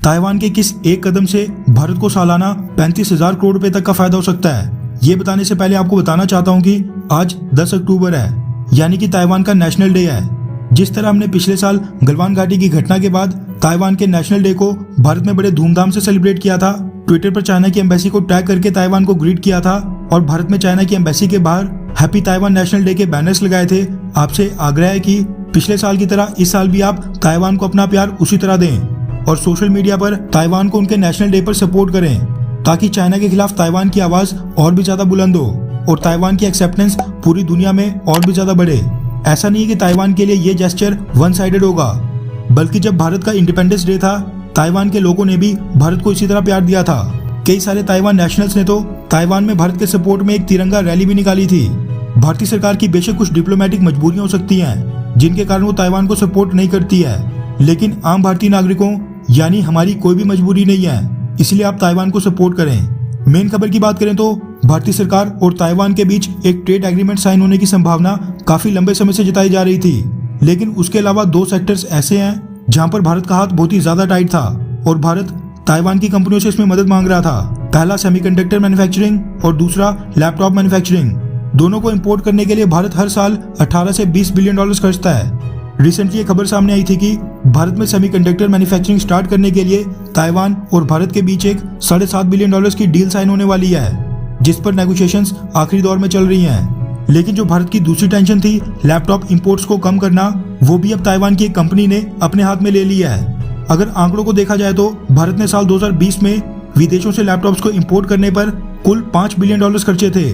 Taiwan के किस एक कदम से भारत को सालाना 35,000 करोड़ रुपए तक का फायदा हो सकता है, ये बताने से पहले आपको बताना चाहता हूँ कि आज 10 अक्टूबर है, यानी कि ताइवान का नेशनल डे है। जिस तरह हमने पिछले साल गलवान घाटी की घटना के बाद ताइवान के नेशनल डे को भारत में बड़े धूमधाम से सेलिब्रेट किया था, ट्विटर पर चाइना की एम्बेसी को टैग करके ताइवान को ग्रीट किया था और भारत में चाइना की एम्बेसी के बाहर हैप्पी ताइवान नेशनल डे के बैनर्स लगाए थे। आपसे आग्रह है कि पिछले साल की तरह इस साल भी आप ताइवान को अपना प्यार उसी तरह दें और सोशल मीडिया पर ताइवान को उनके नेशनल डे पर सपोर्ट करें, ताकि चाइना के खिलाफ ताइवान की आवाज और भी ज्यादा बुलंद हो और ताइवान की एक्सेप्टेंस पूरी दुनिया में और भी ज्यादा बढ़े। ऐसा नहीं है कि ताइवान के लिए ये जेस्चर वन साइडेड होगा, बल्कि जब भारत का इंडिपेंडेंस डे था, ताइवान के लोगों ने भी भारत को इसी तरह प्यार दिया था। कई सारे ताइवान नेशनल्स ने तो ताइवान में भारत के सपोर्ट में एक तिरंगा रैली भी निकाली थी। भारतीय सरकार की बेशक कुछ डिप्लोमेटिक मजबूरियां हो सकती हैं, जिनके कारण वो ताइवान को सपोर्ट नहीं करती है, लेकिन आम भारतीय नागरिकों यानी हमारी कोई भी मजबूरी नहीं है, इसलिए आप ताइवान को सपोर्ट करें। मेन खबर की बात करें तो भारतीय सरकार और ताइवान के बीच एक ट्रेड एग्रीमेंट साइन होने की संभावना काफी लंबे समय से जताई जा रही थी, लेकिन उसके अलावा दो सेक्टर्स ऐसे हैं जहां पर भारत का हाथ बहुत ही ज्यादा टाइट था और भारत ताइवान की कंपनियों से इसमें मदद मांग रहा था। पहला सेमीकंडक्टर मैन्युफैक्चरिंग और दूसरा लैपटॉप मैन्युफैक्चरिंग। दोनों को इंपोर्ट करने के लिए भारत हर साल 18 से 20 बिलियन डॉलर खर्चता है। रिसेंटली ये खबर सामने आई थी कि भारत में सेमीकंडक्टर मैन्युफैक्चरिंग स्टार्ट करने के लिए ताइवान और भारत के बीच एक $7.5 बिलियन की डील साइन होने वाली है, जिस पर नेगोशिएशंस आखिरी दौर में चल रही हैं। लेकिन जो भारत की दूसरी टेंशन थी लैपटॉप इंपोर्ट्स को कम करना, वो भी अब ताइवान की एक कंपनी ने अपने हाथ में ले लिया है। अगर आंकड़ों को देखा जाए तो भारत ने साल 2020 में विदेशों से लैपटॉप्स को इंपोर्ट करने पर कुल $5 बिलियन खर्चे थे।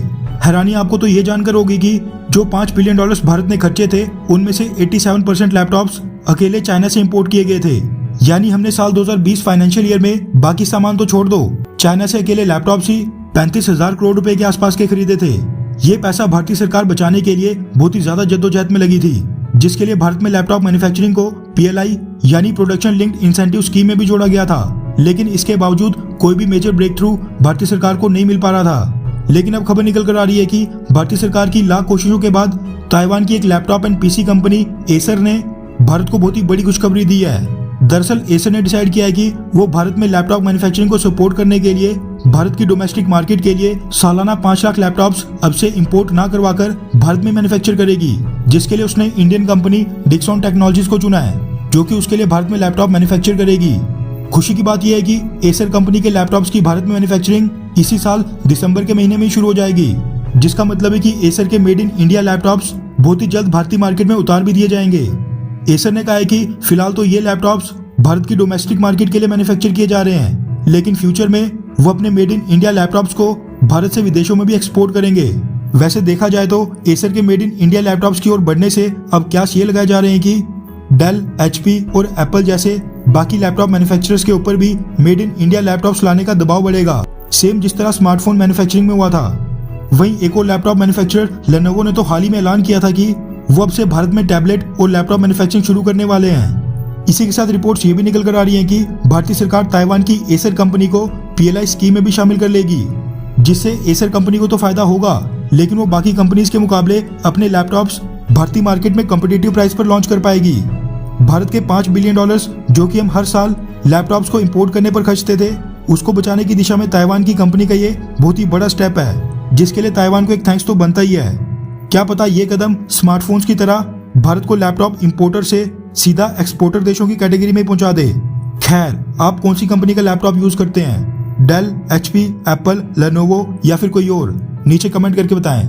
हैरानी आपको तो ये जानकर होगी कि जो $5 बिलियन भारत ने खर्चे थे, उनमें से 87% लैपटॉप्स अकेले चाइना से इंपोर्ट किए गए थे। यानी हमने साल 2020 फाइनेंशियल ईयर में बाकी सामान तो छोड़ दो, चाइना से अकेले लैपटॉप्स ही 35,000 करोड़ रुपए के आसपास के खरीदे थे। ये पैसा भारतीय सरकार बचाने के लिए बहुत ही ज्यादा जद्दोजहद में लगी थी, जिसके लिए भारत में लैपटॉप मैन्युफैक्चरिंग को PLI यानी प्रोडक्शन लिंक्ड इंसेंटिव स्कीम में भी जोड़ा गया था। लेकिन इसके बावजूद कोई भी मेजर ब्रेक थ्रू भारतीय सरकार को नहीं मिल पा रहा था। लेकिन अब खबर निकल कर आ रही है कि भारतीय सरकार की लाख कोशिशों के बाद ताइवान की एक laptop and PC company Acer ने भारत को बहुत ही बड़ी खुशखबरी दी है। दरअसल एसर ने डिसाइड किया है कि वो भारत में लैपटॉप मैन्युफैक्चरिंग को सपोर्ट करने के लिए भारत की डोमेस्टिक मार्केट के लिए सालाना 5 लाख लैपटॉप्स अब से इंपोर्ट ना करवाकर भारत में मैन्युफैक्चर करेगी, जिसके लिए उसने इंडियन कंपनी डिक्सॉन टेक्नोलॉजीज को चुना है, जो कि उसके लिए भारत में लैपटॉप मैन्युफैक्चर करेगी। खुशी की बात यह है कि एसर कंपनी के लैपटॉप्स की भारत में मैन्युफैक्चरिंग इसी साल दिसंबर के महीने में शुरू हो जाएगी, जिसका मतलब है कि एसर के मेड इन इंडिया लैपटॉप्स बहुत ही जल्द भारतीय मार्केट में उतार भी दिए जाएंगे। एसर ने कहा है कि फिलहाल तो ये लैपटॉप्स भारत की डोमेस्टिक मार्केट के लिए मैन्युफैक्चर किए जा रहे हैं, लेकिन फ्यूचर में वो अपने मेड इन इंडिया लैपटॉप्स को भारत से विदेशों में भी एक्सपोर्ट करेंगे। वैसे देखा जाए तो एसर के मेड इन इंडिया लैपटॉप्स की ओर बढ़ने से अब क्यास ये लगाए जा रहे हैं कि डेल, HP और एप्पल जैसे बाकी लैपटॉप मैन्युफैक्चरर्स के ऊपर भी मेड इन इंडिया लैपटॉप्स लाने का दबाव बढ़ेगा, सेम जिस तरह स्मार्टफोन मैन्युफैक्चरिंग में हुआ था। वहीं एक और लैपटॉप मैन्युफैक्चरर लेनोवो ने तो हाल ही में ऐलान किया था कि वो अब से भारत में टैबलेट और लैपटॉप मैन्युफैक्चरिंग शुरू करने वाले हैं। इसी के साथ रिपोर्ट्स ये भी निकल कर आ रही हैं कि भारतीय सरकार ताइवान की एसर कंपनी को PLI स्कीम में भी शामिल कर लेगी, जिससे एसर कंपनी को तो फायदा होगा, लेकिन वो बाकी कंपनीज के मुकाबले अपने लैपटॉप्स भारतीय मार्केट में कॉम्पिटिटिव प्राइस पर लॉन्च कर पाएगी। भारत के $5 बिलियन जो कि हम हर साल लैपटॉप्स को इंपोर्ट करने पर खर्चते थे, उसको बचाने की दिशा में ताइवान की कंपनी का ये बहुत ही बड़ा स्टेप है, जिसके लिए ताइवान को एक थैंक्स तो बनता ही है। क्या पता ये कदम स्मार्टफोन्स की तरह भारत को लैपटॉप इंपोर्टर से सीधा एक्सपोर्टर देशों की कैटेगरी में पहुंचा दे। खैर, आप कौन सी कंपनी का लैपटॉप यूज करते हैं? डेल, HP, एप्पल, लेनोवो या फिर कोई और? नीचे कमेंट करके बताएं।